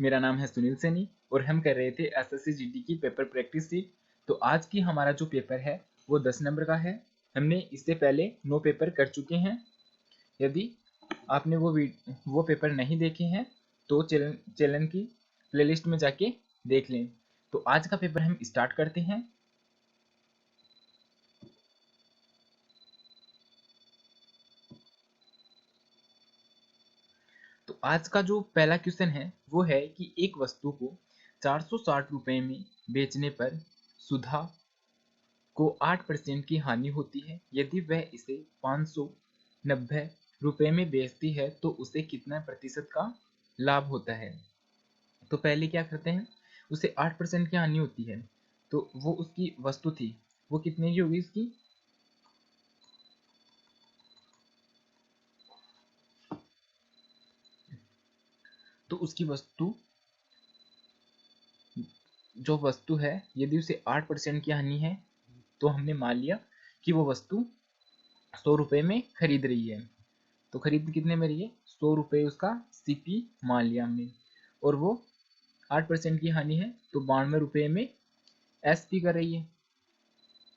मेरा नाम है सुनील सैनी और हम कर रहे थे एसएससी जीडी की पेपर प्रैक्टिस सीट। तो आज की हमारा जो पेपर है वो 10 नंबर का है। हमने इससे पहले 9 पेपर कर चुके हैं। यदि आपने वो पेपर नहीं देखे हैं तो चैनल की प्लेलिस्ट में जाके देख लें। तो आज का पेपर हम स्टार्ट करते हैं। तो आज का जो पहला क्वेश्चन है वो है कि एक वस्तु को 460 रुपए में बेचने पर सुधा को 8% की हानि होती है। यदि वह इसे 590 रुपए में बेचती है तो उसे कितना प्रतिशत का लाभ होता है। तो पहले क्या करते हैं, उसे 8% की हानि होती है तो वो उसकी वस्तु थी, वो कितने की होगी इसकी, तो उसकी वस्तु जो वस्तु है यदि उसे 8% की हानि है तो हमने मान लिया कि वो वस्तु 100 रुपए में खरीद रही है। तो खरीद कितने में रही है, 100 रुपए उसका सीपी मान लिया हमने, और वो 8% की हानि है तो 92 रुपए में एसपी कर रही है।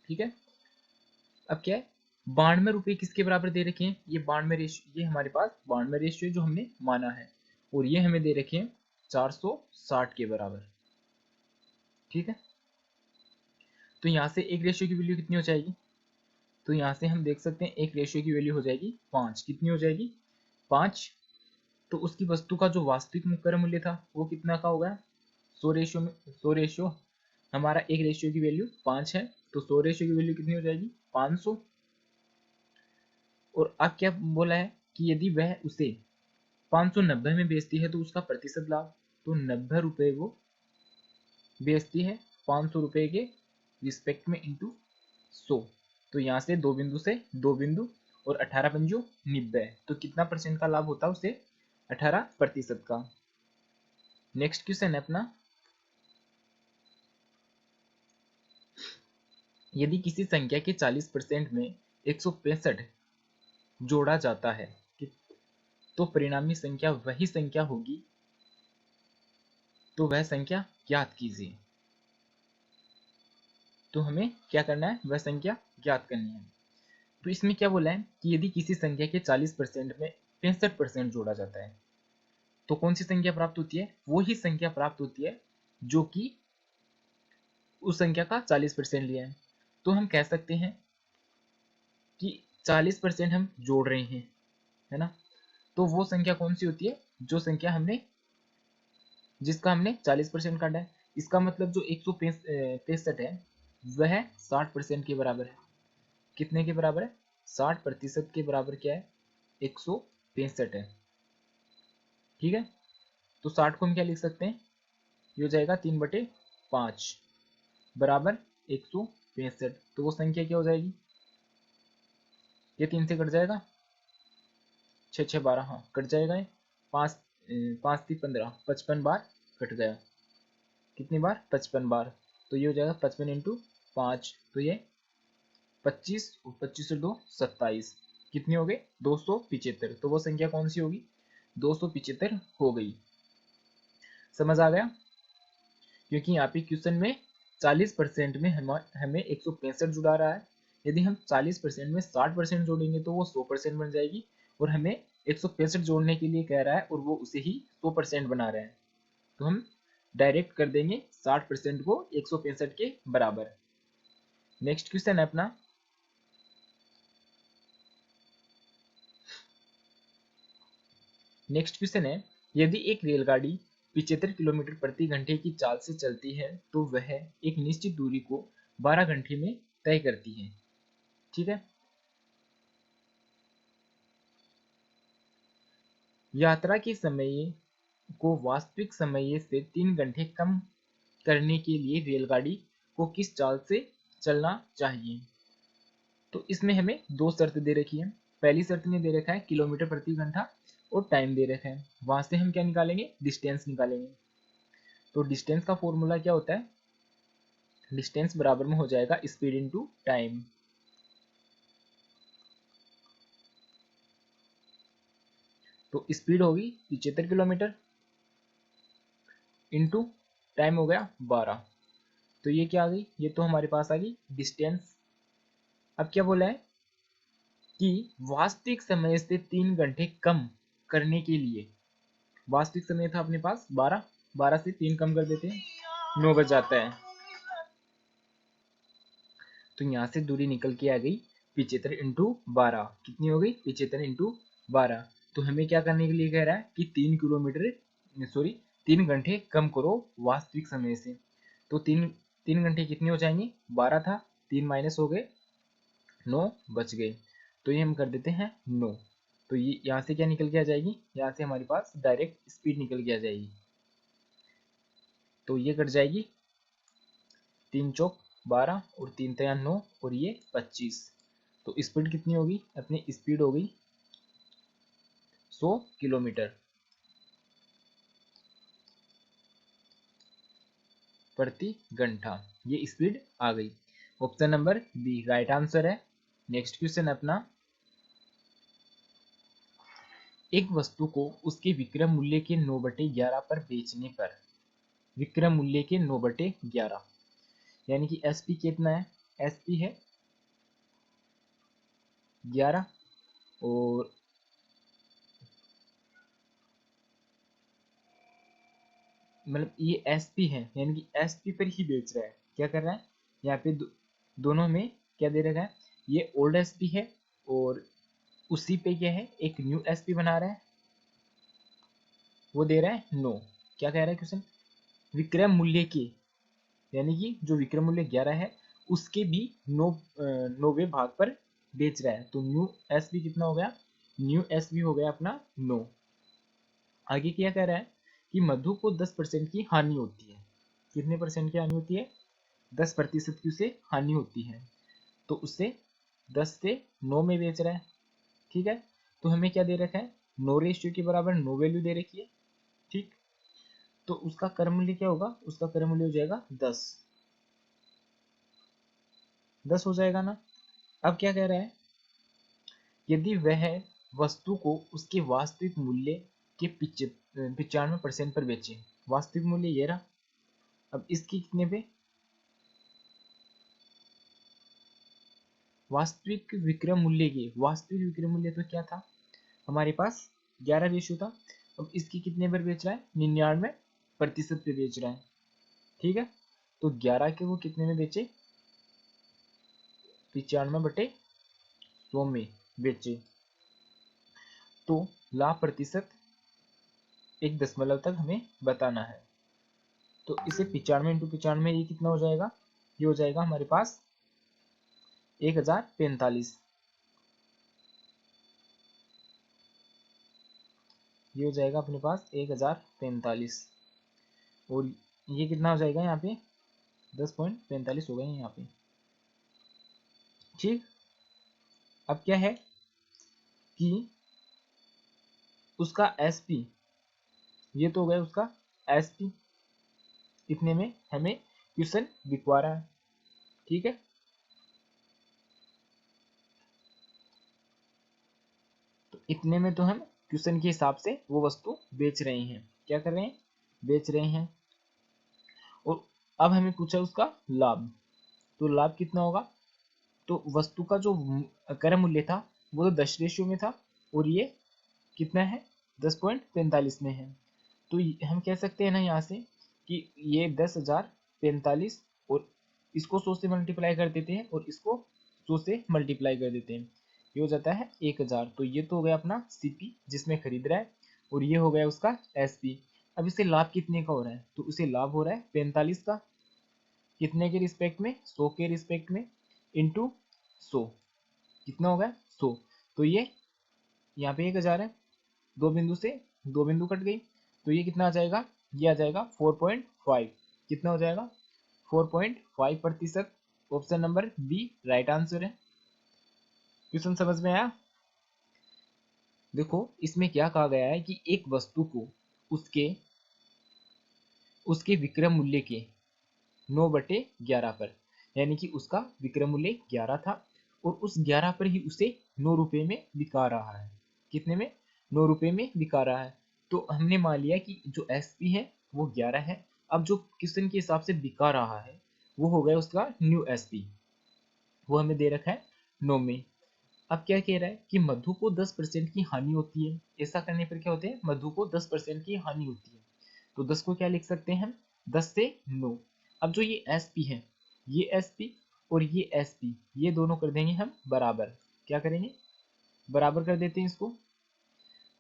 ठीक है, अब क्या है, 92 रुपए किसके बराबर दे रखे हैं, ये 92 रेशियो, ये हमारे पास 92 रेशियो जो हमने माना है, और ये हमें दे रखे हैं 460 के बराबर। ठीक है, तो यहाँ से एक रेशियो की वैल्यू कितनी हो जाएगी, तो यहाँ से हम देख सकते हैं एक रेशियो की वैल्यू हो जाएगी 5। कितनी हो जाएगी, 5। तो उसकी वस्तु का जो वास्तविक मुकर मूल्य था वो कितना का होगा, 100 रेशियो में, 100 रेशियो, हमारा एक रेशियो की वैल्यू 5 है तो 100 रेशियो की वैल्यू कितनी हो जाएगी, 500। और अब क्या बोला है कि यदि वह उसे 590 में बेचती है तो उसका प्रतिशत लाभ, तो 90 रुपए वो बेचती है 500 रुपए के रिस्पेक्ट में इंटू 100। तो यहाँ से दो बिंदु और 18 पंजो 90, तो कितना परसेंट का लाभ होता है उसे, 18% का। नेक्स्ट क्वेश्चन है अपना, यदि किसी संख्या के 40% में 165 जोड़ा जाता है तो परिणामी संख्या वही संख्या होगी, तो वह संख्या ज्ञात कीजिए। तो हमें क्या करना है, वह संख्या ज्ञात करनी है। तो इसमें क्या बोला है कि यदि किसी संख्या के 40% में 65% जोड़ा जाता है तो कौन सी संख्या प्राप्त होती है, वो ही संख्या प्राप्त होती है जो कि उस संख्या का 40% लिया है। तो हम कह सकते हैं कि 40% हम जोड़ रहे हैं, है ना, तो वो संख्या कौन सी होती है, जो संख्या हमने, जिसका हमने 40% काटा है। इसका मतलब जो 165 है वह 60% के बराबर है। कितने के बराबर है, 60% के बराबर क्या है, 165 है। ठीक है, तो 60 को हम क्या लिख सकते हैं, ये हो जाएगा 3/5 बराबर 165। तो वो संख्या क्या हो जाएगी, ये 3 से कट जाएगा, 6 6 12, हाँ कट जाएगा ये, 5 5 3 15, 55 बार कट गया। कितनी बार, 55 बार। तो ये हो जाएगा 55 इंटू 5, तो ये 25, 25 और 2 27, कितनी हो गई, 275। तो वो संख्या कौन सी होगी, 275 हो गई। समझ आ गया, क्योंकि यहाँ पे क्वेश्चन में 40% में हमें 165 जुड़ा रहा है। यदि हम 40% में 60% जोड़ेंगे तो वो 100% बन जाएगी, और हमें 165 जोड़ने के लिए कह रहा है और वो उसे ही 100% बना रहा है। तो हम डायरेक्ट कर देंगे 60% को 165 के बराबर। नेक्स्ट क्वेश्चन है अपना, नेक्स्ट क्वेश्चन है, यदि एक रेलगाड़ी 75 किलोमीटर प्रति घंटे की चाल से चलती है तो वह एक निश्चित दूरी को 12 घंटे में तय करती है। ठीक है, यात्रा के समय को वास्तविक समय से 3 घंटे कम करने के लिए रेलगाड़ी को किस चाल से चलना चाहिए। तो इसमें हमें दो शर्त दे रखी है। पहली शर्त में दे रखा है किलोमीटर प्रति घंटा और टाइम दे रखा है, वहां से हम क्या निकालेंगे, डिस्टेंस निकालेंगे। तो डिस्टेंस का फॉर्मूला क्या होता है, डिस्टेंस बराबर में हो जाएगा स्पीड इनटू टाइम। तो स्पीड होगी 75 किलोमीटर इंटू टाइम हो गया 12। तो ये क्या आ गई, ये तो हमारे पास आ गई डिस्टेंस। अब क्या बोला है कि वास्तविक समय से 3 घंटे कम करने के लिए, वास्तविक समय था अपने पास 12, 12 से 3 कम कर देते हैं, 9 बज जाता है। तो यहाँ से दूरी निकल के आ गई 75 इंटू 12। कितनी हो गई, 75 इंटू 12। तो हमें क्या करने के लिए कह रहा है कि 3 घंटे कम करो वास्तविक समय से। तो 3 घंटे कितने हो जाएंगे, 12 था, 3 माइनस हो गए, 9 बच गए। तो ये हम कर देते हैं 9। तो ये यहाँ से क्या निकल के आ जाएगी, यहाँ से हमारे पास डायरेक्ट स्पीड निकल के आ जाएगी। तो ये कट जाएगी, 3 चौक 12 और 3 तिया 9 और ये 25। तो स्पीड कितनी होगी, अपनी स्पीड हो गई 100 किलोमीटर प्रति घंटा। ये स्पीड आ गई। Option number B right answer है। नेक्स्ट क्वेश्चन अपना, एक वस्तु को उसके विक्रय मूल्य के 9/11 पर बेचने पर, विक्रय मूल्य के 9/11 यानी कि एसपी कितना है, एसपी है 11 और मतलब ये एसपी है, यानी कि एसपी पर ही बेच रहा है। क्या कर रहा है यहाँ पे दोनों में क्या दे रखा है, ये ओल्ड एसपी है और उसी पे क्या है एक न्यू एसपी बना रहा है, वो दे रहा है 9। क्या कह रहा है क्वेश्चन, विक्रय मूल्य के, यानी कि जो विक्रय मूल्य 11 है उसके भी 9वें भाग पर बेच रहा है। तो न्यू एसपी कितना हो गया, न्यू एसपी हो गया अपना 9। आगे क्या कह रहा है कि मधु को 10% की हानि होती है। कितने परसेंट की हानि होती है, 10% की उसे हानि होती है। तो उसे 10 से 9 में बेच रहा है। ठीक है, तो हमें क्या दे रखा है, 9 के बराबर 9 वैल्यू दे रखी है। ठीक, तो उसका कर मूल्य क्या होगा, उसका कर मूल्य हो जाएगा 10 हो जाएगा ना। अब क्या कह रहा है, यदि वह वस्तु को उसके वास्तविक मूल्य के 95% पर बेचे, वास्तविक मूल्य ये रहा। अब इसकी कितने पे, वास्तविक विक्रय मूल्य के, वास्तविक विक्रय मूल्य तो क्या था हमारे पास 11 रेशियो था। अब इसकी कितने पर बेच रहा है, 99% पे बेच रहा है। ठीक है, तो 11 के वो कितने में बेचे, 95/100 में बेचे। तो लाभ प्रतिशत 1 दशमलव तक हमें बताना है। तो इसे 95 इंटू 95 ये कितना हो जाएगा, ये हो जाएगा हमारे पास 1045। ये हो जाएगा अपने पास 1045 और ये कितना हो जाएगा यहाँ पे 10.45 हो गए यहाँ पे। ठीक, अब क्या है कि उसका एसपी, ये तो हो गया उसका एसपी, इतने में हमें क्वेश्चन बिकवा रहा है। ठीक है, तो इतने में तो हम क्वेश्चन के हिसाब से वो वस्तु बेच रहे हैं। क्या कर रहे हैं, बेच रहे हैं। और अब हमें पूछा उसका लाभ, तो लाभ कितना होगा, तो वस्तु का जो क्रय मूल्य था वो तो 10 रेशियो में था और ये कितना है 10.45 में है। तो हम कह सकते हैं ना यहाँ से कि ये 10,045 और इसको 100 से मल्टीप्लाई कर देते हैं और इसको 100 से मल्टीप्लाई कर देते हैं, ये हो जाता है 1000। तो ये तो हो गया अपना सीपी जिसमें खरीद रहा है और ये हो गया उसका एसपी। अब इसे लाभ कितने का हो रहा है, तो उसे लाभ हो रहा है 45 का, कितने के रिस्पेक्ट में, 100 के रिस्पेक्ट में, इंटू 100 कितना होगा 100। तो ये यहाँ पे 1000 है, दो बिंदु से दो बिंदु कट गई, तो ये कितना आ जाएगा, ये आ जाएगा 4.5। कितना हो जाएगा 4.5%। Option number B right answer है। क्वेश्चन समझ में आया। देखो इसमें क्या कहा गया है कि एक वस्तु को उसके उसके विक्रय मूल्य के 9/11 पर, यानी कि उसका विक्रय मूल्य 11 था और उस 11 पर ही उसे 9 रुपए में बिका रहा है। कितने में, 9 रुपए में बिका रहा है। तो हमने मान लिया कि जो एसपी है वो 11 है। अब जो क्वेश्चन के हिसाब से बिका रहा है वो हो गया उसका न्यू एसपी, वो हमें दे रखा है 9 में। अब क्या कह रहा है कि मधु को 10% की हानि होती है। ऐसा करने पर क्या होते हैं, मधु को 10% की हानि होती है। तो 10 को क्या लिख सकते हैं हम, 10 से 9। अब जो ये एसपी है, ये एसपी और ये एसपी, ये दोनों कर देंगे हम बराबर। क्या करेंगे, बराबर कर देते हैं इसको।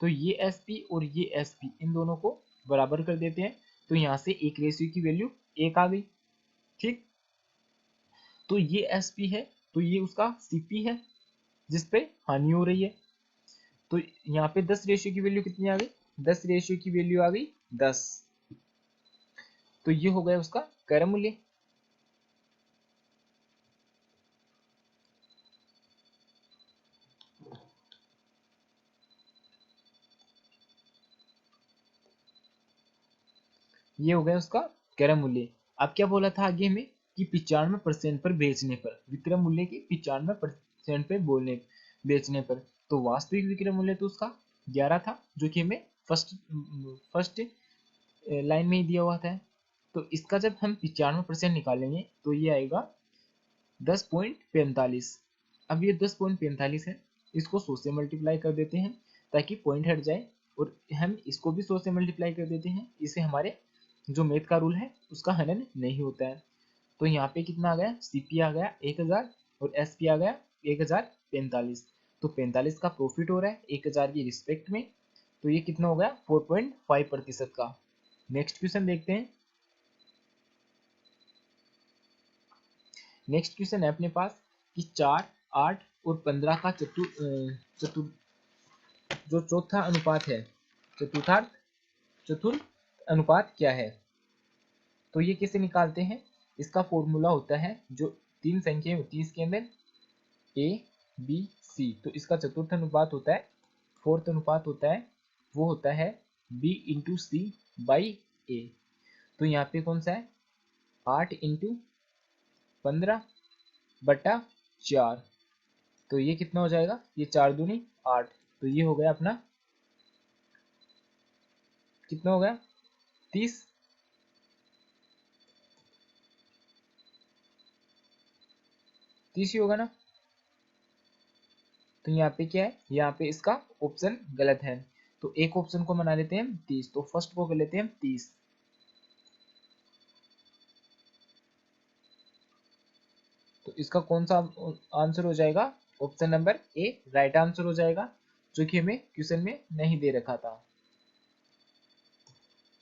तो ये एसपी और ये एसपी, इन दोनों को बराबर कर देते हैं। तो यहाँ से एक रेशियो की वैल्यू 1 आ गई। ठीक, तो ये एसपी है, तो ये उसका सीपी है जिस पे हानि हो रही है। तो यहाँ पे 10 रेशियो की वैल्यू कितनी आ गई, 10 रेशियो की वैल्यू आ गई 10। तो ये हो गया उसका क्रय मूल्य। ये हो गया उसका क्रय मूल्य। अब क्या बोला था आगे हमें कि 95% पर बेचने पर, विक्रय मूल्य के 95% पे बोलने बेचने पर, तो वास्तविक विक्रय मूल्य तो उसका 11 था, जो कि हमें फर्स्ट लाइन में ही दिया हुआ था। तो इसका जब हम 95% निकालेंगे तो ये आएगा 10.45। अब ये 10.45 है, इसको 100 से मल्टीप्लाई कर देते हैं ताकि पॉइंट हट जाए, और हम इसको भी 100 से मल्टीप्लाई कर देते हैं, इसे हमारे जो मैथ का रूल है उसका हनन नहीं होता है। तो यहाँ पे कितना आ गया, सीपी आ गया 1000 और एसपी आ गया 1045। तो 45 का प्रॉफिट हो रहा है 1000 की रिस्पेक्ट में। तो ये कितना हो गया, 4.5% का। नेक्स्ट क्वेश्चन देखते हैं। नेक्स्ट क्वेश्चन है अपने पास कि 4, 8 और 15 का चतुर जो चौथा अनुपात है, चतुर्थ अनुपात क्या है। तो ये कैसे निकालते हैं, इसका फॉर्मूला होता है, जो 3 संख्याएं होती है इसके अंदर ए बी सी, तो इसका चतुर्थ अनुपात होता है, फोर्थ अनुपात होता है, वो होता है बी इंटू सी बाई ए। तो यहाँ पे कौन सा है, 8 इंटू 15/4। तो ये कितना हो जाएगा, ये 4 दूनी 8। तो ये हो गया अपना, कितना हो गया, 30। 30 ही होगा ना। तो यहाँ पे क्या है, यहाँ पे इसका ऑप्शन गलत है। तो एक ऑप्शन को बना लेते हैं हम 30, तो फर्स्ट को कर लेते हैं हम 30। तो इसका कौन सा आंसर हो जाएगा, option number A right answer हो जाएगा, जो कि हमें क्वेश्चन में नहीं दे रखा था,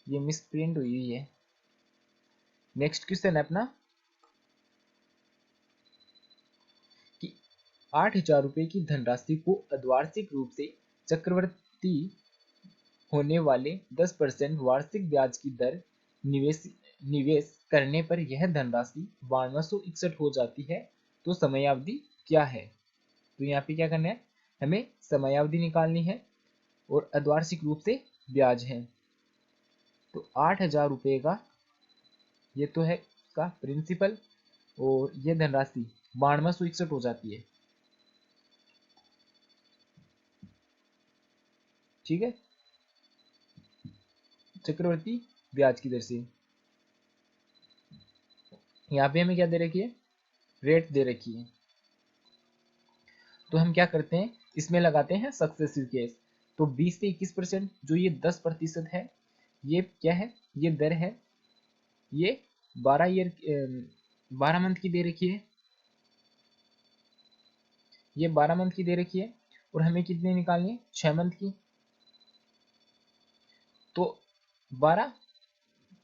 ये मिस प्रिंट हुई है। नेक्स्ट क्वेश्चन है अपना कि 8000 रुपए की धनराशि को अर्धवार्षिक रूप से चक्रवर्ती होने वाले 10% वार्षिक ब्याज की दर निवेश निवेश करने पर यह धनराशि 5261 हो जाती है, तो समयावधि क्या है। तो यहाँ पे क्या करना है, हमें समयावधि निकालनी है और अर्धवार्षिक रूप से ब्याज है। तो 8000 रुपये का ये तो है इसका प्रिंसिपल, और ये धनराशि 5261 हो जाती है। ठीक है, चक्रवर्ती ब्याज की दर से। यहाँ पे हमें क्या दे रखी है, रेट दे रखी है। तो हम क्या करते हैं, इसमें लगाते हैं सक्सेसिव केस। तो 20 से 21%, जो ये 10% है, ये क्या है, ये दर है, ये 12 मंथ की दे रखी है, ये 12 मंथ की दे रखी है, और हमें कितने निकालनी है, 6 मंथ की। तो 12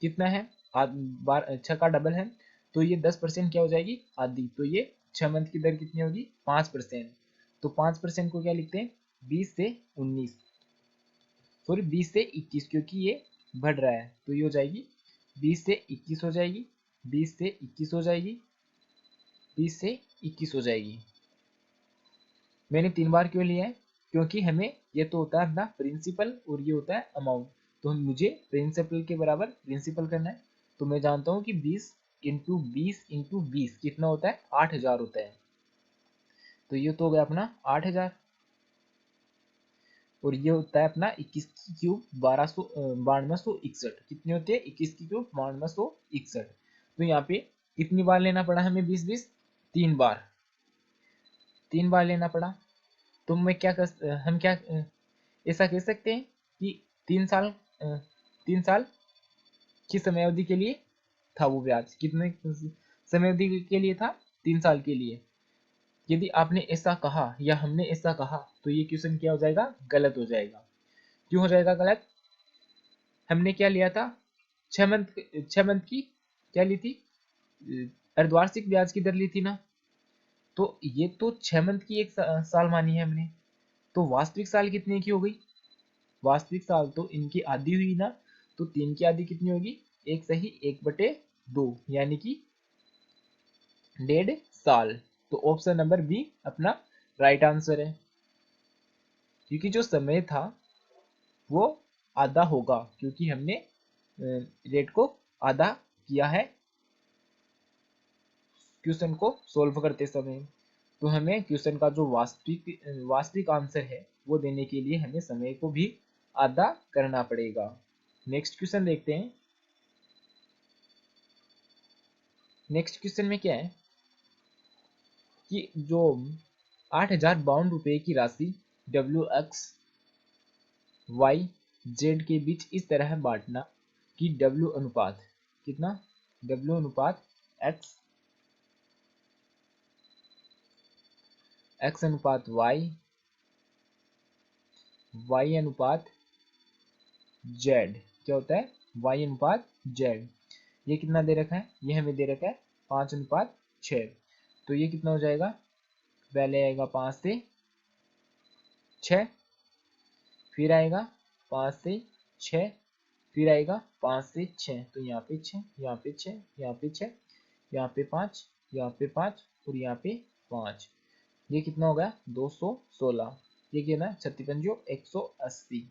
कितना है, 6 का डबल है, तो ये 10% क्या हो जाएगी, आधी। तो ये 6 मंथ की दर कितनी होगी, 5%। तो 5% को क्या लिखते हैं, 20 से 19, सॉरी 20 से 21, क्योंकि ये बढ़ रहा है, तो ये हो जाएगी 20 से 21 हो जाएगी, 20 से 21 हो जाएगी, 20 से 21 हो जाएगी। मैंने 3 बार क्यों लिया है, क्योंकि हमें ये तो होता है अपना प्रिंसिपल और ये होता है अमाउंट, तो मुझे प्रिंसिपल के बराबर प्रिंसिपल करना है। तो मैं जानता हूँ कि 20 इंटू 20 इंटू 20 कितना होता है, 8000 होता है। तो ये तो हो गया अपना 8000। और ये होता है अपना 21 की क्यूब 9261। कितनी होती है? 21 की क्यूब 9261। तो यहाँ पे कितनी बार लेना पड़ा हमें? 20 20 3 बार, 3 बार लेना पड़ा। तो मैं क्या कर हम क्या ऐसा कह सकते हैं कि 3 साल 3 साल की समय अवधि के लिए था वो ब्याज। कितने समय अवधि के लिए था? 3 साल के लिए। यदि आपने ऐसा कहा या हमने ऐसा कहा तो ये क्वेश्चन क्या हो जाएगा? गलत हो जाएगा। क्यों हो जाएगा गलत? हमने क्या लिया था? 6 मंथ की क्या ली थी? अर्धवार्षिक ब्याज की दर ली थी ना। तो ये तो 6 मंथ की एक साल मानी है हमने। तो वास्तविक साल कितने की हो गई? वास्तविक साल तो इनकी आधी हुई ना। तो 3 की आधी कितनी होगी? 1/1/2, यानी कि 1.5 साल। तो ऑप्शन नंबर बी अपना राइट आंसर है, क्योंकि जो समय था वो आधा होगा, क्योंकि हमने रेट को आधा किया है क्वेश्चन को सॉल्व करते समय। तो हमें क्वेश्चन का जो वास्तविक आंसर है वो देने के लिए हमें समय को भी आधा करना पड़ेगा। नेक्स्ट क्वेश्चन देखते हैं। नेक्स्ट क्वेश्चन में क्या है कि जो 8,052 रुपए की राशि WX, Y, Z के बीच इस तरह बांटना कि W अनुपात कितना? W अनुपात X, X अनुपात Y, Y अनुपात Z क्या होता है? Y अनुपात Z। ये कितना दे रखा है? ये हमें दे रखा है 5:6। तो ये कितना हो जाएगा? पहले आएगा 5 से 6, फिर आएगा 5 से 6, फिर आएगा 5 से 6। तो यहाँ पे 6, यहाँ पे 6, यहाँ पे 6, यहाँ पे 5, यहाँ पे 5 और यहाँ पे 5। ये कितना हो गया? 216। ये क्या ना? 36 180।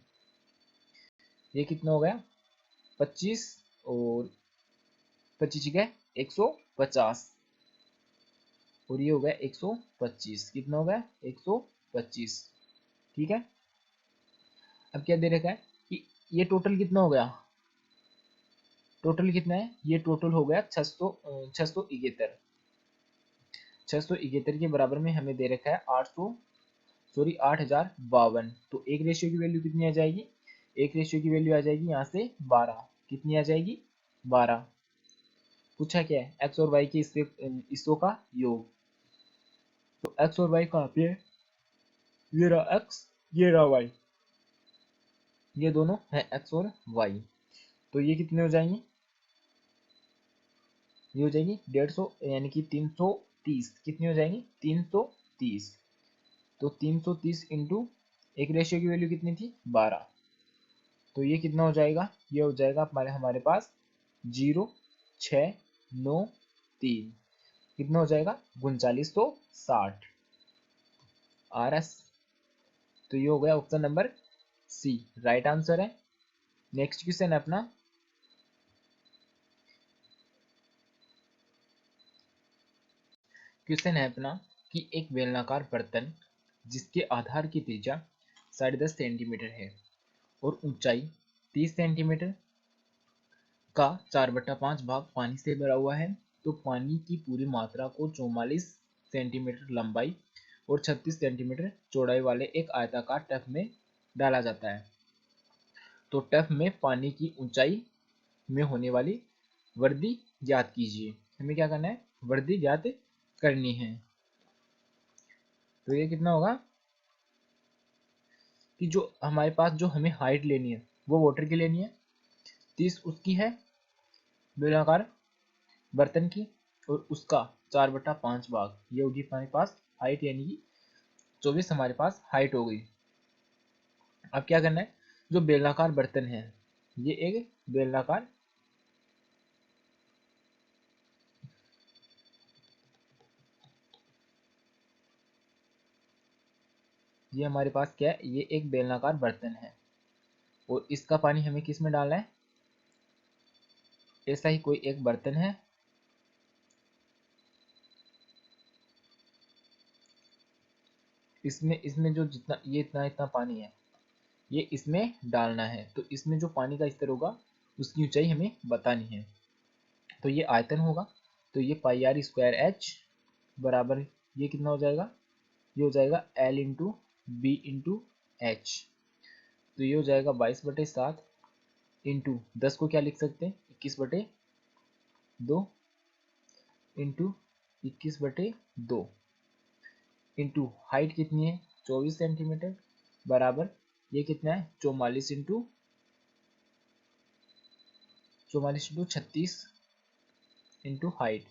ये कितना हो गया? 25 और 25 क्या? 150। और ये हो गया 125। कितना हो गया? 125। ठीक है। अब क्या दे रखा है कि ये टोटल कितना हो गया? टोटल कितना है? ये टोटल हो गया 671। 671 के बराबर में हमें दे रखा है 8,052। तो एक रेशियो की वैल्यू कितनी आ जाएगी? एक रेशियो की वैल्यू आ जाएगी यहाँ से 12। कितनी आ जाएगी? 12। पूछा क्या है? एक्स और वाई के हिस्सों का योग। तो एक्स और वाई कहाँ पे है? ये रहा एक्स, ये रहा वाई, ये दोनों है एक्स और वाई। तो ये कितने हो जाएंगे? ये हो जाएगी 150, यानी कि 330। कितनी हो जाएंगी? 330। तो 330 इंटू एक रेशियो की वैल्यू कितनी थी? 12। तो ये कितना हो जाएगा? ये हो जाएगा हमारे पास 0,693। कितना हो जाएगा? 3960 RS। तो ये हो गया option number C right answer है। नेक्स्ट क्वेश्चन है अपना। क्वेश्चन है अपना कि एक बेलनाकार बर्तन जिसके आधार की त्रिज्या 10.5 सेंटीमीटर है और ऊंचाई 30 सेंटीमीटर का 4/5 भाग पानी से भरा हुआ है, तो पानी की पूरी मात्रा को 44 सेंटीमीटर लंबाई और 36 सेंटीमीटर चौड़ाई वाले एक आयताकार टब में डाला जाता है। तो टब में पानी की ऊंचाई में होने वाली वृद्धि ज्ञात कीजिए। हमें क्या करना है? वृद्धि ज्ञात करनी है। तो ये कितना होगा कि जो हमारे पास जो हमें हाइट लेनी है वो वाटर की लेनी है, 30 उसकी है बेलनाकार बर्तन की, और उसका 4/5 भाग ये होगी हमारे पास हाइट, यानी कि 24 हमारे पास हाइट हो गई। अब क्या करना है? जो बेलनाकार बर्तन है, ये एक बेलनाकार ये हमारे पास क्या है? ये एक बेलनाकार बर्तन है और इसका पानी हमें किस में डालना है? ऐसा ही कोई एक बर्तन है, इसमें इसमें जो जितना ये इतना इतना पानी है, ये इसमें डालना है। तो इसमें जो पानी का स्तर होगा उसकी ऊंचाई हमें बतानी है। तो ये आयतन होगा, तो ये पाई आर स्क्वायर एच बराबर, ये कितना हो जाएगा, ये हो जाएगा L into B into H. तो ये हो जाएगा 22/7 इंटू 10 को क्या लिख सकते हैं, 21/2 इंटू 21/2 इंटू हाइट कितनी है 24 सेंटीमीटर बराबर, ये कितना है 44 इंटू 36 इंटू हाइट।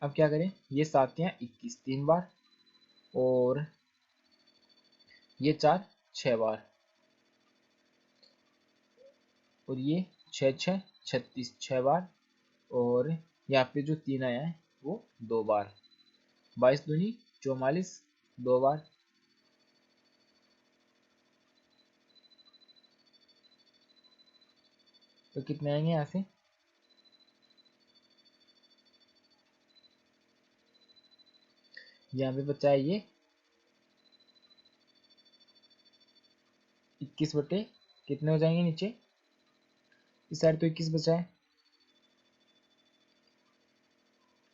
अब क्या करें, ये 7 या 21 3 बार, और ये 4 6 बार, और ये 6 6 36 6 बार, और यहाँ पे जो 3 आया है वो 2 बार। 22 दूनी 44 2 बार, तो कितने आएंगे यहाँ से, यहाँ पे बचा है ये 21 बटे कितने हो जाएंगे नीचे, इस साइड तो 21 बचा है,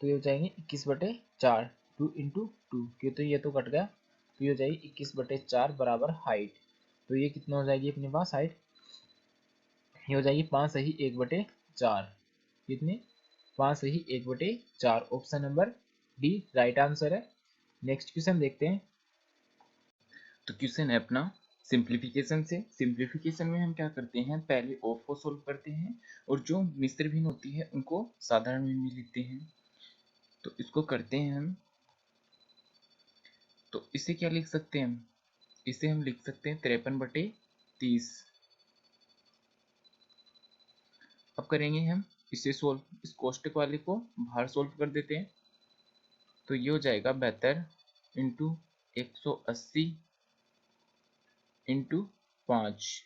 तो ये हो जाएंगे 21/4 2 इंटू 2, क्यों तो ये तो कट गया, तो ये हो जाएगी 21/4 बराबर हाइट। तो ये कितना हो जाएगी अपने पास हाइट, ये हो जाएगी 5 सही 1/4, कितनी 5 सही 1/4, option number D right answer है। नेक्स्ट क्वेश्चन देखते हैं। तो क्वेश्चन है अपना सिंप्लीफिकेशन से। सिंप्लीफिकेशन में हम क्या करते हैं, पहले ऑफ को सोल्व करते हैं और जो मिश्र भिन्न होती है उनको साधारण में लिखते हैं। तो इसको करते हैं हम, तो इसे क्या लिख सकते हैं हम, इसे हम लिख सकते हैं 53/30। अब करेंगे हम इसे सोल्व, इस कोष्टक वाले को बाहर सोल्व कर देते हैं। तो ये हो जाएगा 72 इंटू 180 इंटू 5,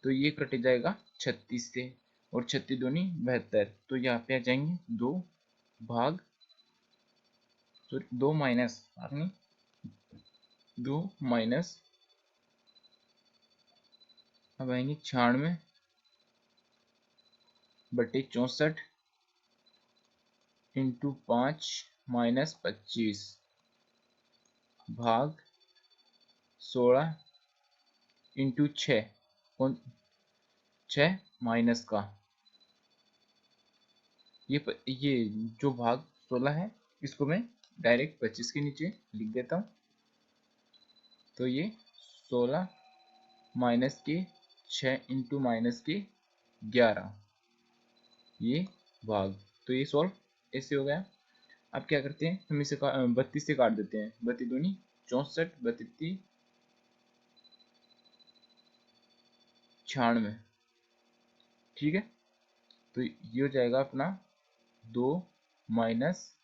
तो ये कट जाएगा 36 से, और 36 दूनी 72, तो यहाँ पे आ जाएंगे 2 भाग, सॉरी 2 माइनस 2 माइनस, अब आएंगे 96/64 इंटू 5 माइनस 25 भाग 16 इंटू 6, कौन 6 माइनस का, ये जो भाग 16 है इसको मैं डायरेक्ट 25 के नीचे लिख देता हूँ। तो ये 16 माइनस के 6 इंटू माइनस के 11, ये भाग, तो ये सॉल्व ऐसे हो गया। अब क्या करते हैं, हम इसे 32 से काट देते हैं, 32 दूनी 64 32 96, ठीक है। तो ये हो जाएगा अपना 2 माइनस,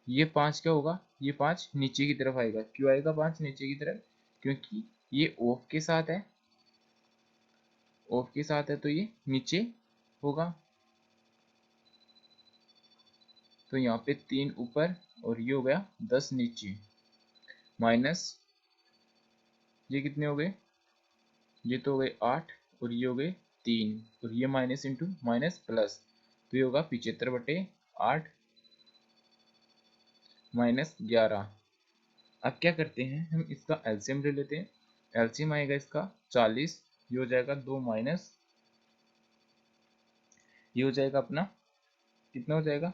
ये 5 क्या होगा, ये 5 नीचे की तरफ आएगा, क्यों आएगा 5 नीचे की तरफ, क्योंकि ये ऑफ के साथ है, ऑफ के साथ है तो ये नीचे होगा। तो यहाँ पे 3 ऊपर और ये हो गया 10 नीचे, माइनस ये कितने हो गए, ये तो हो गए 8 और ये हो गए 3, और ये माइनस इंटू माइनस प्लस, तो ये होगा 75/8 माइनस 11। अब क्या करते हैं, हम इसका एलसीएम ले लेते हैं। एलसीएम आएगा इसका 40, ये हो जाएगा 2 माइनस, ये हो जाएगा अपना कितना हो जाएगा,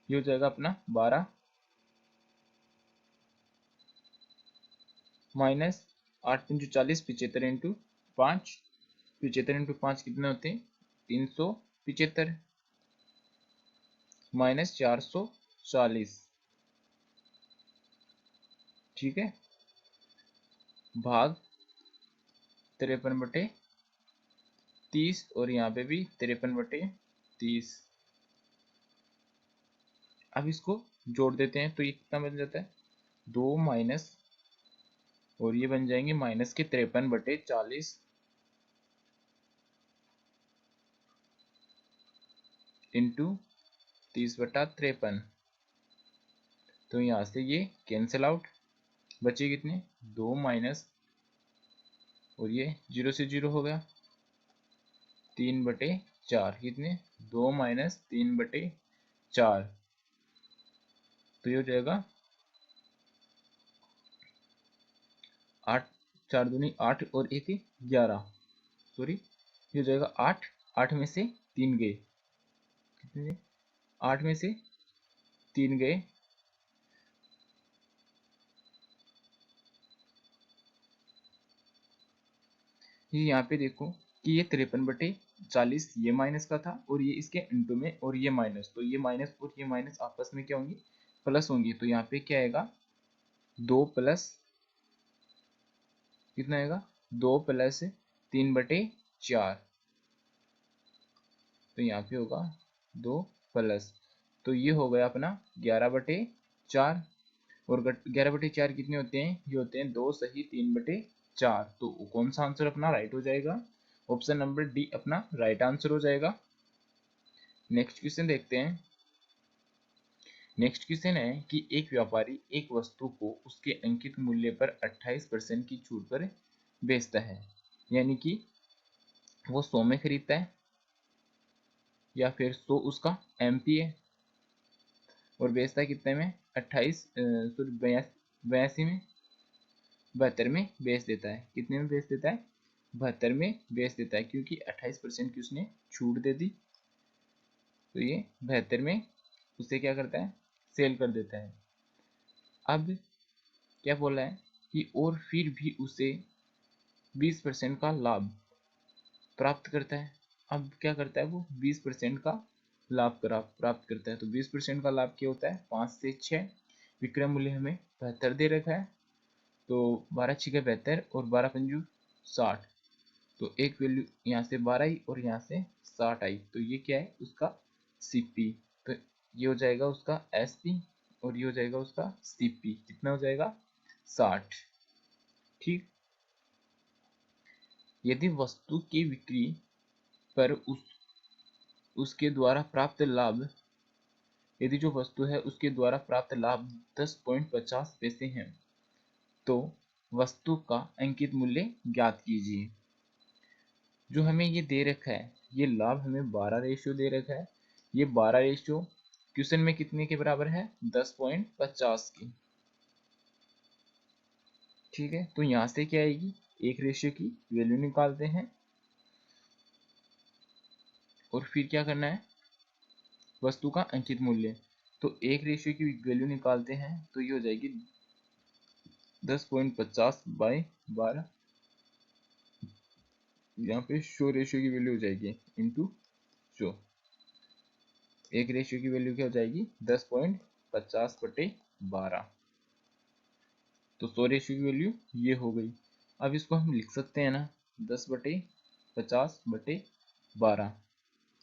ये हो जाएगा अपना 12 माइनस 8×40 75 इंटू 5, 75 इंटू 5 कितने होते हैं 375 माइनस 440, ठीक है, भाग 53/30, और यहाँ पे भी 53/30। अब इसको जोड़ देते हैं तो ये कितना बन जाता है 2 माइनस, और ये बन जाएंगे माइनस के 53/40 इंटू 30/53। तो यहाँ से ये कैंसिल आउट, बचे कितने 2 माइनस, और ये 0 से 0 हो गया, 3/4। कितने 2 माइनस 3/4। तो ये हो जाएगा 8, 4 दूनी 8 और 1 11, सॉरी ये हो जाएगा 8। 8 में से 3 गए, कितने 8 में से 3 गए, ये यहाँ पे देखो कि ये 53/40 ये माइनस का था, और ये इसके इंटू में, और ये माइनस, तो ये माइनस और ये माइनस आपस में क्या होंगी, प्लस होंगी। तो यहाँ पे क्या आएगा 2 प्लस, कितना आएगा 2 प्लस 3/4। तो यहाँ पे होगा 2 प्लस, तो ये हो गया अपना 11/4। और 11/4 कितने होते हैं, ये होते हैं 2 सही 3/4। तो कौन सा आंसर अपना राइट हो जाएगा, ऑप्शन नंबर डी अपना राइट आंसर हो जाएगा। नेक्स्ट क्वेश्चन देखते हैं। नेक्स्ट क्वेश्चन है कि एक व्यापारी एक वस्तु को उसके अंकित मूल्य पर 28% की छूट पर बेचता है, यानी कि वो 100 में खरीदता है, या फिर 100 उसका एमपी है, और बेचता है कितने में 82 में, 72 में बेच देता है। कितने में बेच देता है 72 में बेच देता है, क्योंकि 28% की उसने छूट दे दी। तो ये 72 में उसे क्या करता है, सेल कर देता है। अब क्या बोला है कि और फिर भी उसे 20% का लाभ प्राप्त करता है। अब क्या करता है वो 20% का लाभ प्राप्त करता है। तो 20% का लाभ क्या होता है 5 से 6। विक्रय मूल्य हमें 72 दे रखा है, तो 12 6 72 और 12 पंजू 60। तो एक वैल्यू यहाँ से 12 आई और यहाँ से 60 आई, तो ये क्या है उसका सीपी। तो ये हो जाएगा उसका एसपी, और ये हो जाएगा उसका सीपी। कितना हो जाएगा 60। ठीक। यदि वस्तु की बिक्री पर उसके द्वारा प्राप्त लाभ, यदि जो वस्तु है उसके द्वारा प्राप्त लाभ 10.50 पैसे हैं, तो वस्तु का अंकित मूल्य ज्ञात कीजिए। जो हमें ये दे रखा है, ये लाभ हमें 12 रेशियो दे रखा है। ये 12 रेशियो क्वेश्चन में कितने के बराबर है 10.50 की। ठीक है, तो यहाँ से क्या आएगी, एक रेशियो की वैल्यू निकालते हैं, और फिर क्या करना है वस्तु का अंकित मूल्य। तो एक रेशियो की वैल्यू निकालते हैं, तो ये हो जाएगी 10.50 बाई 12, यहाँ पे शो रेशियो की वैल्यू हो जाएगी इंटू शो। एक रेशियो की वैल्यू क्या हो जाएगी 10.50/12। तो 100 रेशियो की वैल्यू ये हो गई। अब इसको हम लिख सकते हैं ना 10/50/12।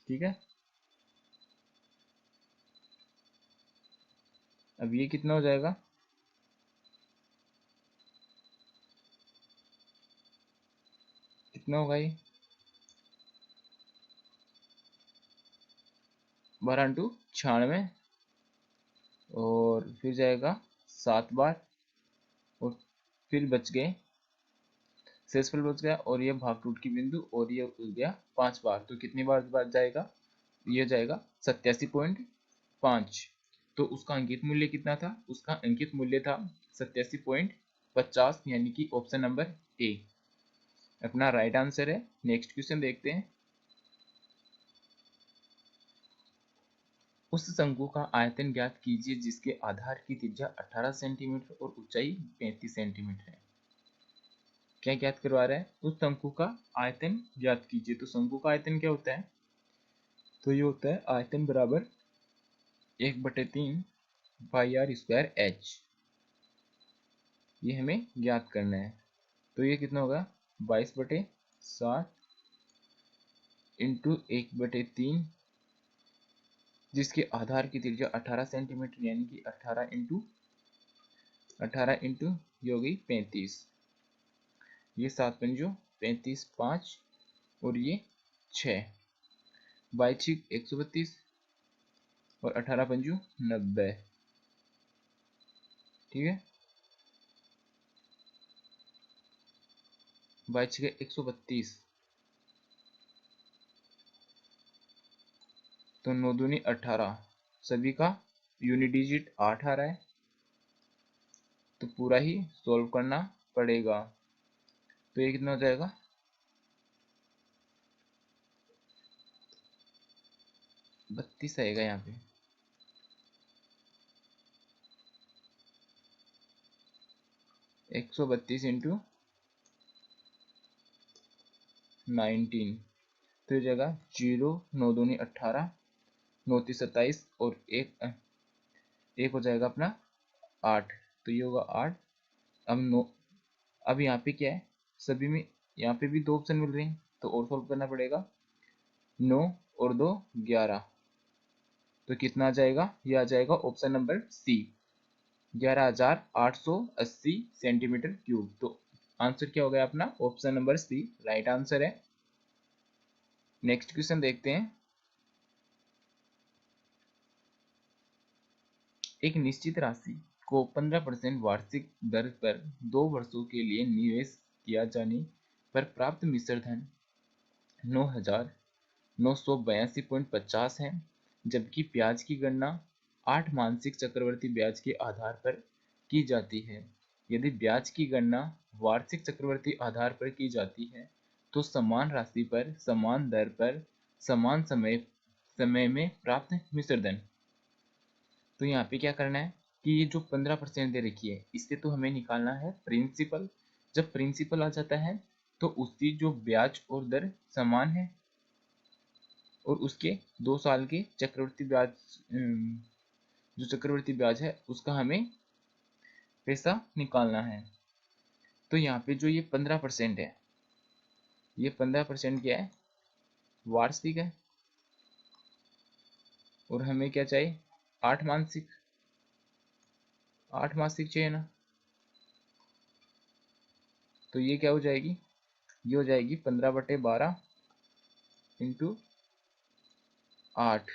ठीक है, अब ये कितना हो जाएगा, कितना होगा ये 12×96, और फिर जाएगा 7 बार, और फिर बच गए शेषफल बच गया, और ये भाग टूट की बिंदु, और ये हो गया 5 बार। तो कितनी बार जाएगा, ये जाएगा 87.5। तो उसका अंकित मूल्य कितना था, उसका अंकित मूल्य था 87.50, यानी कि ऑप्शन नंबर ए अपना राइट आंसर है। नेक्स्ट क्वेश्चन देखते हैं। उस शंकु का आयतन ज्ञात कीजिए जिसके आधार की त्रिज्या 18 सेंटीमीटर और ऊंचाई 35 सेंटीमीटर है। क्या ज्ञात करवा रहा है, उस शंकु का आयतन ज्ञात कीजिए। तो शंकु का आयतन क्या होता है, तो ये होता है आयतन बराबर 1/3 पाई आर स्क्वायर एच। ये हमें ज्ञात करना है। तो ये कितना होगा 22/60 इंटू 1/3, जिसके आधार की त्रिज्या 18 सेंटीमीटर, यानी कि 18 इंटू ये हो गई 35। ये 7 पंजो 35, 5 और ये 6, 22 132, और 18 पंजू 90। ठीक है, बच गए 132। तो 9 दूनी 18, सभी का यूनिट डिजिट 8 आ रहा है, तो पूरा ही सॉल्व करना पड़ेगा। तो ये कितना हो जाएगा, 32 आएगा यहाँ पे। 132 इंटू 19, तो ये जाएगा 0, 9 दूनी 18, 9 तीस 27 और एक हो जाएगा अपना 8, तो ये होगा 8। अब 9, अब यहाँ पे क्या है, सभी में यहाँ पे भी 2 ऑप्शन मिल रहे हैं, तो और सॉल्व करना पड़ेगा। 9 और 2 11, तो कितना आ जाएगा, ये आ जाएगा option number C, 11,880 centimetre cube. तो आंसर क्या हो गया अपना, option number C right answer है। नेक्स्ट क्वेश्चन देखते हैं। एक निश्चित राशि को 15% वार्षिक दर पर 2 वर्षों के लिए निवेश किया जाने पर प्राप्त मिश्र धन 9,982.50 है, जबकि ब्याज की गणना 8 मासिक चक्रवृद्धि ब्याज के आधार पर की जाती है। यदि ब्याज की गणना वार्षिक चक्रवृद्धि आधार पर की जाती है तो समान राशि पर समान दर पर समान समय में प्राप्त मिश्र धन। तो यहाँ पे क्या करना है कि ये जो 15% दे रखी है, इससे तो हमें निकालना है प्रिंसिपल। जब प्रिंसिपल आ जाता है तो उसकी जो ब्याज और दर समान है, और उसके 2 साल के चक्रवृद्धि ब्याज, जो चक्रवृद्धि ब्याज है उसका हमें पैसा निकालना है। तो यहाँ पे जो ये 15% है, ये 15% क्या है, वार्षिक है, और हमें क्या चाहिए, 8 मासिक, 8 मासिक चाहिए ना। तो ये क्या हो जाएगी, ये हो जाएगी 15/12 इंटू 8।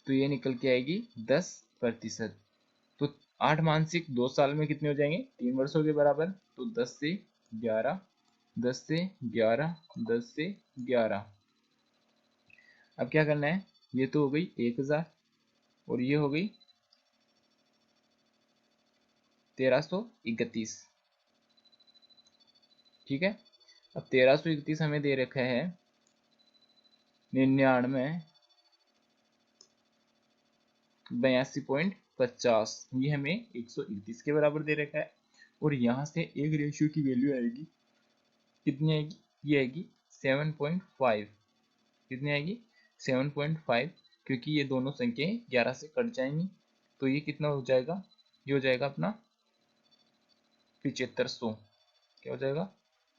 तो ये निकल के आएगी 10%। तो 8 मासिक 2 साल में कितने हो जाएंगे, 3 वर्षों के बराबर। तो 10 से 11, 10 से 11, 10 से 11। अब क्या करना है, ये तो हो गई 1000, और ये हो गई 1331। ठीक है, अब 1331 हमें दे रखा है 99,82.50, ये हमें 131 के बराबर दे रखा है। और यहाँ से एक रेशियो की वैल्यू आएगी, कितनी आएगी, ये आएगी 7.5। कितनी आएगी, 7.5, क्योंकि ये दोनों संख्याएं 11 से कट जाएंगी। तो ये कितना हो जाएगा, ये हो जाएगा अपना 7500। क्या हो जाएगा,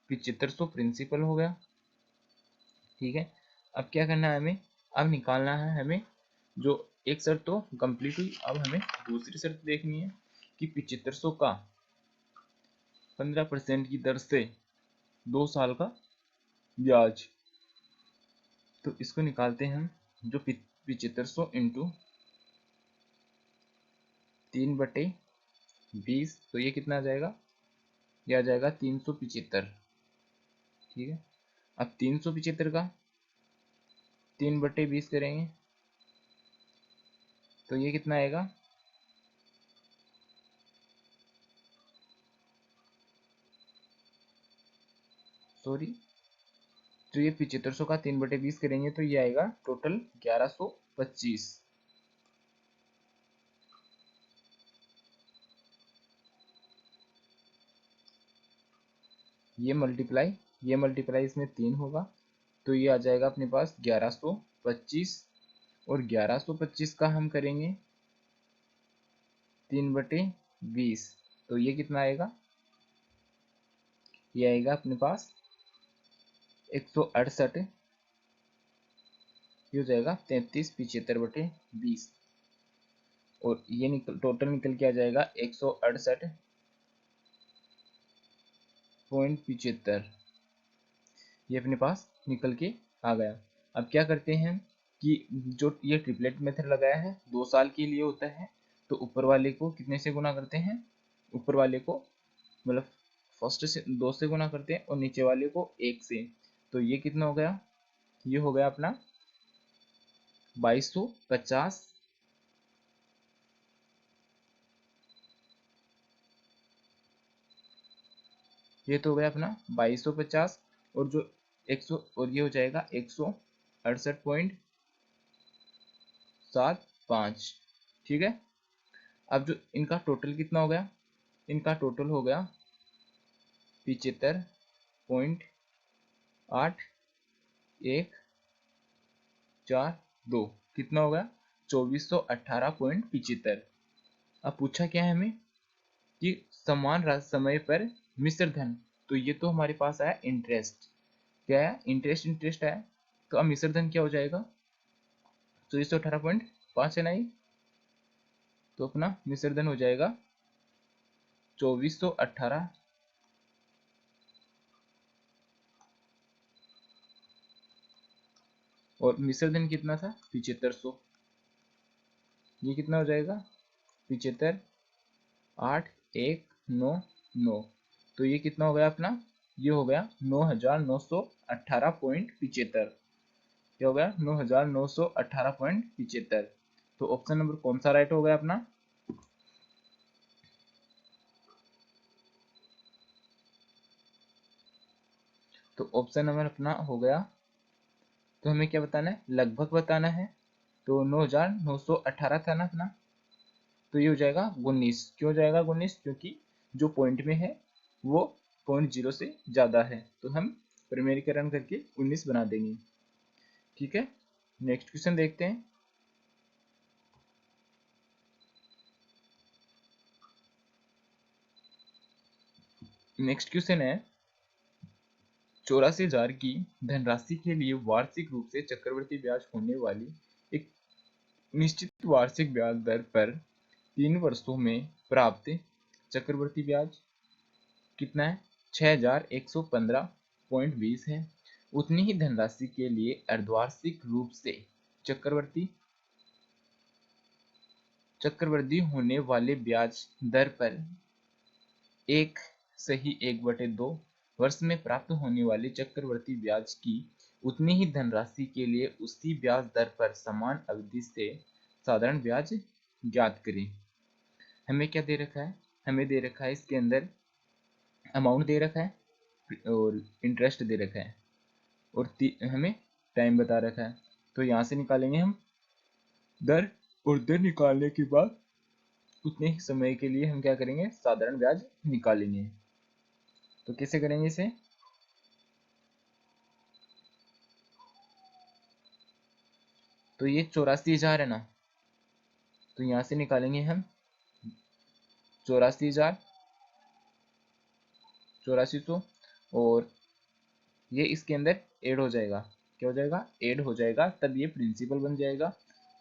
7500 प्रिंसिपल हो गया। ठीक है, अब क्या करना है हमें, अब निकालना है हमें, जो एक शर्त तो कंप्लीट हुई, अब हमें दूसरी शर्त देखनी है कि 7500 का 15% की दर से 2 साल का ब्याज। तो इसको निकालते हैं हम, जो 7500 इंटू 3/20, तो ये कितना आ जाएगा, ये आ जाएगा 375। ठीक है, अब 375 का 3/20 करेंगे, तो ये कितना आएगा, सॉरी, तो ये 7500 का 3/20 करेंगे तो ये आएगा टोटल 1125। ये मल्टीप्लाई इसमें 3 होगा, तो ये आ जाएगा अपने पास 1125। और 1125 का हम करेंगे 3/20, तो ये कितना आएगा, ये आएगा अपने पास 168। ये हो जाएगा 33/75/20, और ये टोटल निकल के आ जाएगा 168 75 ये अपने पास निकल के आ गया। अब क्या करते हैं कि जो ये ट्रिपलेट मेथड लगाया है 2 साल के लिए होता है, तो ऊपर वाले को कितने से गुना करते हैं, ऊपर वाले को मतलब फर्स्ट से 2 से गुना करते हैं और नीचे वाले को 1 से। तो ये कितना हो गया, ये हो गया अपना 2250 ये तो हो गया अपना 2250 और जो 100 और ये हो जाएगा 168.75। ठीक है। अब जो इनका टोटल कितना हो गया, इनका टोटल हो गया 75.8142 कितना हो गया 2418.75। अब पूछा क्या है हमें कि समान समय पर मिश्र धन, तो ये तो हमारे पास आया इंटरेस्ट, क्या है इंटरेस्ट है। तो अब मिश्र धन क्या हो जाएगा 2418.5 है ना ये, तो अपना मिश्र धन हो जाएगा 2418 और मिश्र धन कितना था 7500, ये कितना हो जाएगा 75,8199। तो ये कितना हो गया अपना, ये हो गया 9918.75। क्या हो गया 9918.75। तो ऑप्शन नंबर कौन सा राइट हो गया अपना, तो ऑप्शन नंबर अपना हो गया। तो हमें क्या बताना है, लगभग बताना है। तो 9918 था ना अपना, तो ये हो जाएगा 19। क्यों जाएगा 19, क्योंकि जो पॉइंट में है वो 0.0 से ज्यादा है, तो हम परिमेयीकरण करके 19 बना देंगे। ठीक है, नेक्स्ट क्वेश्चन देखते हैं। नेक्स्ट क्वेश्चन है 84,000 की धनराशि के लिए वार्षिक रूप से चक्रवृद्धि ब्याज होने वाली एक निश्चित वार्षिक ब्याज दर पर 3 वर्षों में प्राप्त चक्रवृद्धि ब्याज कितना है 6115.20 है। उतनी ही धनराशि के लिए अर्धवार्षिक रूप से चक्रवृद्धि होने वाले ब्याज दर पर 1/1/2 वर्ष में प्राप्त होने वाले चक्रवृद्धि ब्याज की उतनी ही धनराशि के लिए उसी ब्याज दर पर समान अवधि से साधारण ब्याज ज्ञात करें। हमें क्या दे रखा है, हमें दे रखा है इसके अंदर अमाउंट दे रखा है और इंटरेस्ट दे रखा है और हमें टाइम बता रखा है। तो यहाँ से निकालेंगे हम दर, और दर निकालने के बाद उतने ही समय के लिए हम क्या करेंगे साधारण ब्याज निकालेंगे। तो कैसे करेंगे इसे, तो ये 84,000 है ना, तो यहाँ से निकालेंगे हम 84,000 8400 और ये इसके अंदर ऐड हो जाएगा, क्या हो जाएगा ऐड हो जाएगा, तब ये प्रिंसिपल बन जाएगा।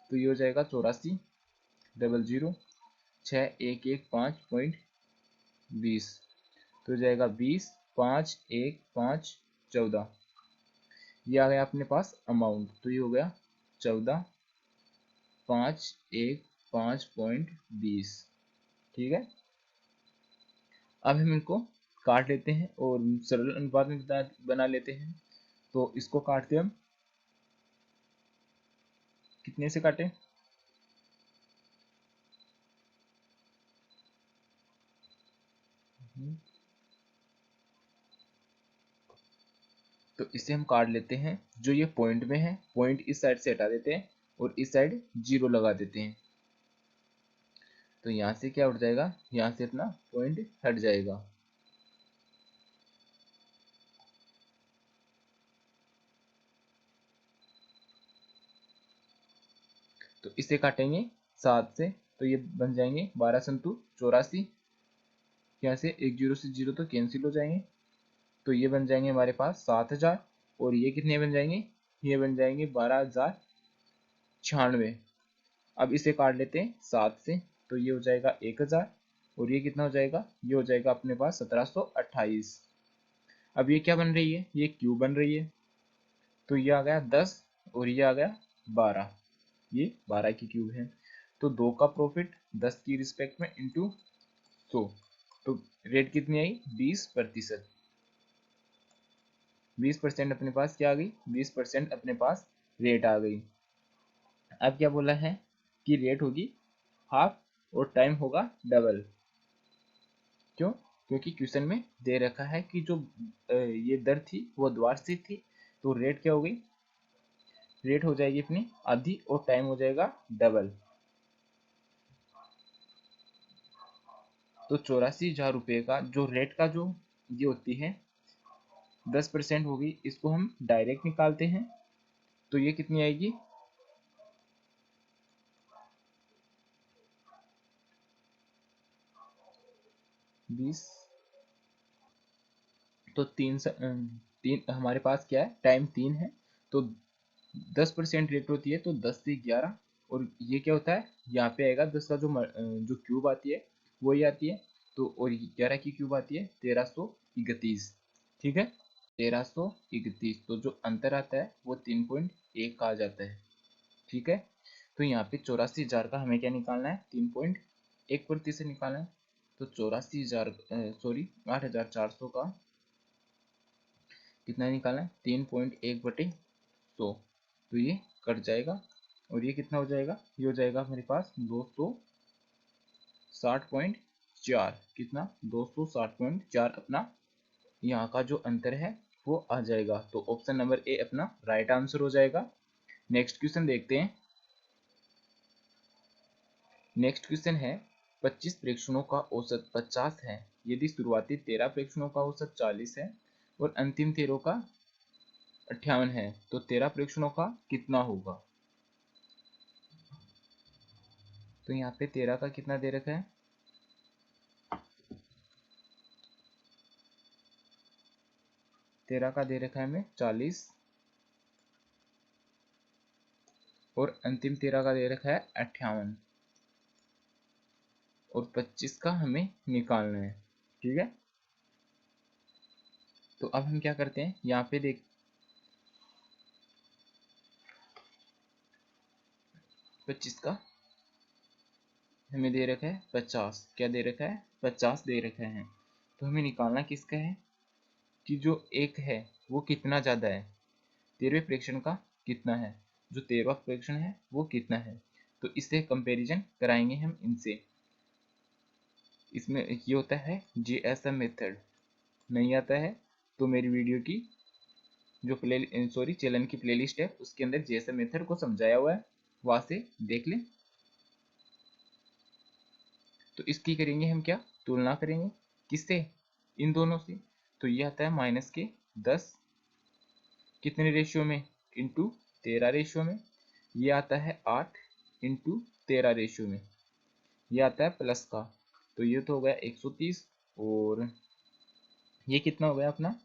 तो ये हो जाएगा 84,00,6115.20 तो हो जाएगा 20,5,1,5,14 ये आ गया अपने पास अमाउंट। तो ये हो गया 14,5,1,5.20। ठीक है, अब हम इनको काट लेते हैं और सरल अनुपात में बना लेते हैं। तो इसको काटते हम कितने से काटें, तो इसे हम काट लेते हैं। जो ये पॉइंट में है, पॉइंट इस साइड से हटा देते हैं और इस साइड 0 लगा देते हैं। तो यहाँ से क्या उठ जाएगा, यहाँ से अपना पॉइंट हट जाएगा। तो इसे काटेंगे 7 से, तो ये बन जाएंगे 12 संतु 84। यहाँ से एक 0 से 0 तो कैंसिल हो जाएंगे, तो ये बन जाएंगे हमारे पास 7,000 और ये कितने बन जाएंगे, ये बन जाएंगे 12,096। अब इसे काट लेते हैं 7 से, तो ये हो जाएगा 1,000 और ये कितना हो जाएगा, ये हो जाएगा अपने पास 1728। अब ये क्या बन रही है, ये क्यूब बन रही है, तो ये आ गया 10 और ये आ गया 12, ये 12 की क्यूब है। तो 2 का प्रॉफिट 10 की रिस्पेक्ट में इंटू 100, तो रेट कितनी आई 20%। 20% अपने पास क्या आ गई, 20% अपने पास रेट आ गई। अब क्या बोला है कि रेट होगी हाफ और टाइम होगा डबल। क्यों, क्योंकि क्वेश्चन में दे रखा है कि जो ये दर थी वो द्वार्षिक थी, तो रेट क्या हो गई, रेट हो जाएगी अपनी आधी और टाइम हो जाएगा डबल। तो 84,000 रुपये का जो रेट का जो ये होती है 10% होगी, इसको हम डायरेक्ट निकालते हैं, तो ये कितनी आएगी, बीस, तो तीन हमारे पास क्या है, टाइम 3 है, तो 10% रेट होती है, तो 10 से 11, और ये क्या होता है, यहाँ पे आएगा 10 का जो क्यूब आती है वही आती है, तो और 11 की क्यूब आती है 1331, ठीक है, 1331, तो जो अंतर आता है वो 3.1 का आ जाता है, ठीक है। तो यहाँ पे 84,000 का हमें क्या निकालना है, 3.1% निकालना है, तो 84,000 सॉरी 8,400 का कितना निकालना है, 3.1/100, तो ये कट जाएगा और ये कितना हो जाएगा, ये हो जाएगा मेरे पास 260.4, कितना 260.4 अपना यहाँ का जो अंतर है वो आ जाएगा। तो ऑप्शन नंबर ए अपना राइट आंसर हो जाएगा। नेक्स्ट क्वेश्चन देखते हैं। नेक्स्ट क्वेश्चन है 25 प्रेक्षणों का औसत 50 है, यदि शुरुआती 13 प्रेक्षणों का औसत 40 है और अंतिम 13 का 58 है, तो 13 प्रेक्षणों का कितना होगा। तो यहाँ पे 13 का कितना दे रखा है, 13 का दे रखा है हमें 40 और अंतिम 13 का दे रखा है 58 और 25 का हमें निकालना है, ठीक है। तो अब हम क्या करते हैं, यहाँ पे देख 25 का हमें दे रखा है 50, क्या दे रखा है 50 दे रखा है, तो हमें निकालना किसका है कि जो एक है वो कितना ज़्यादा है, 13वें प्रेक्षण का कितना है, जो 13वां प्रेक्षण है वो कितना है, तो इससे कंपैरिजन कराएंगे हम इनसे। इसमें ये होता है जीएसएम मेथड, नहीं आता है तो मेरी वीडियो की जो चैनल की प्लेलिस्ट है उसके अंदर जीएसएम मेथड को समझाया हुआ है, वहां से देख लें। तो इसकी करेंगे हम क्या, तुलना करेंगे, किससे, इन दोनों से। तो ये आता है -10 कितने रेशियो में, इंटू 13 रेशियो में। ये आता है 8 इंटू 13 रेशियो में। ये आता है प्लस का, तो ये तो हो गया 130 और ये कितना हो गया अपना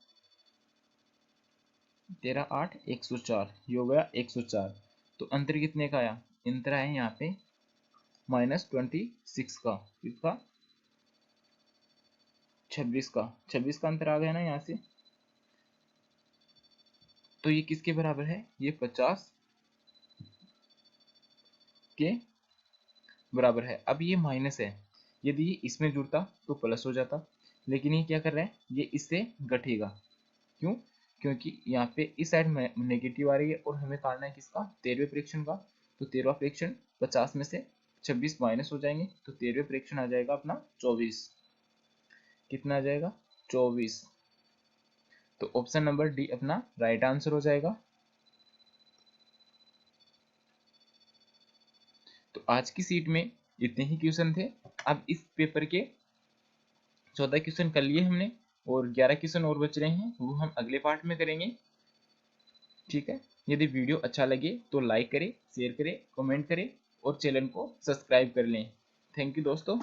13 8 104, ये हो गया 104। तो अंतर कितने का आया, अंतर आया यहाँ पे -26 का, किसका 26 का, 26 का अंतर आ गया ना यहाँ से। तो ये किसके बराबर है, ये 50 के बराबर है। अब ये माइनस है, यदि ये इसमें जुड़ता तो प्लस हो जाता, लेकिन ये क्या कर रहा है, ये इससे घटेगा। क्यों, क्योंकि यहाँ पे इस साइड में नेगेटिव आ रही है और हमें निकालना है किसका, 13वें प्रेक्षण का। तो 13वां प्रेक्षण 50 में से 26 माइनस हो जाएंगे, तो 13वें प्रेक्षण आ जाएगा अपना 24, कितना आ जाएगा 24। तो ऑप्शन नंबर डी अपना राइट आंसर हो जाएगा। तो आज की सीट में इतने ही क्वेश्चन थे। अब इस पेपर के 14 क्वेश्चन कर लिए हमने और 11 क्वेश्चन और बच रहे हैं, वो हम अगले पार्ट में करेंगे, ठीक है। यदि वीडियो अच्छा लगे तो लाइक करें, शेयर करें, कमेंट करें और चैनल को सब्सक्राइब कर लें। थैंक यू दोस्तों।